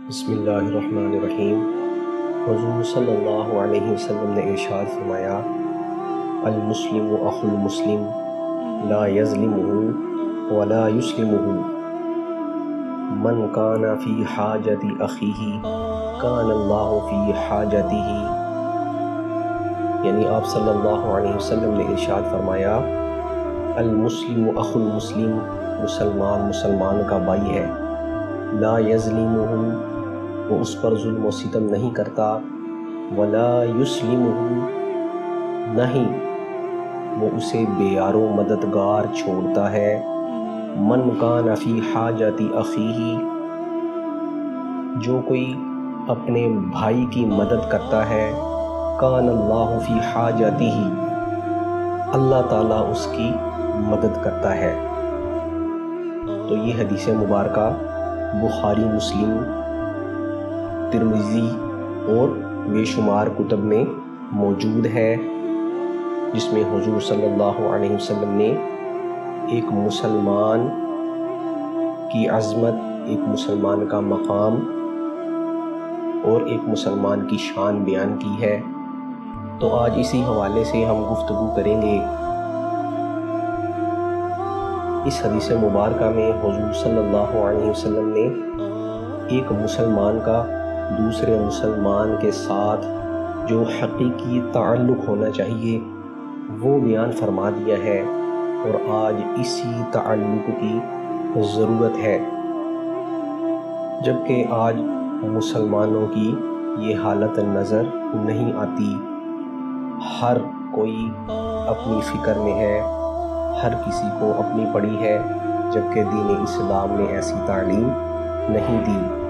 بسم اللہ الرحمن الرحیم۔ حضور صلی اللہ علیہ وسلم نے ارشاد فرمایا، المسلم اخو المسلم لا یظلمہ ولا یسلمہ، من کان فی حاجت اخیہ کان اللہ فی حاجتہ۔ یعنی آپ صلی اللہ علیہ وسلم نے ارشاد فرمایا، المسلم اخو المسلم، مسلمان مسلمان کا بھائی ہے، لا یظلمہ، وہ اس پر ظلم و ستم نہیں کرتا، ولا یسلمہ، نہیں وہ اسے بے یار و مددگار چھوڑتا ہے۔ من کان فی حاجت اخیہ، جو کوئی اپنے بھائی کی مدد کرتا ہے، کان اللہ فی حاجتہ، اللہ تعالیٰ اس کی مدد کرتا ہے۔ تو یہ حدیث مبارکہ بخاری، مسلم، ترمذی اور بے شمار کتب میں موجود ہے، جس میں حضور صلی اللہ علیہ وسلم نے ایک مسلمان کی عظمت، ایک مسلمان کا مقام اور ایک مسلمان کی شان بیان کی ہے۔ تو آج اسی حوالے سے ہم گفتگو کریں گے۔ اس حدیث مبارکہ میں حضور صلی اللہ علیہ وسلم نے ایک مسلمان کا دوسرے مسلمان کے ساتھ جو حقیقی تعلق ہونا چاہیے وہ بیان فرما دیا ہے، اور آج اسی تعلق کی ضرورت ہے، جبکہ آج مسلمانوں کی یہ حالت نظر نہیں آتی۔ ہر کوئی اپنی فکر میں ہے، ہر کسی کو اپنی پڑی ہے، جبکہ دین اسلام نے ایسی تعلیم نہیں دی۔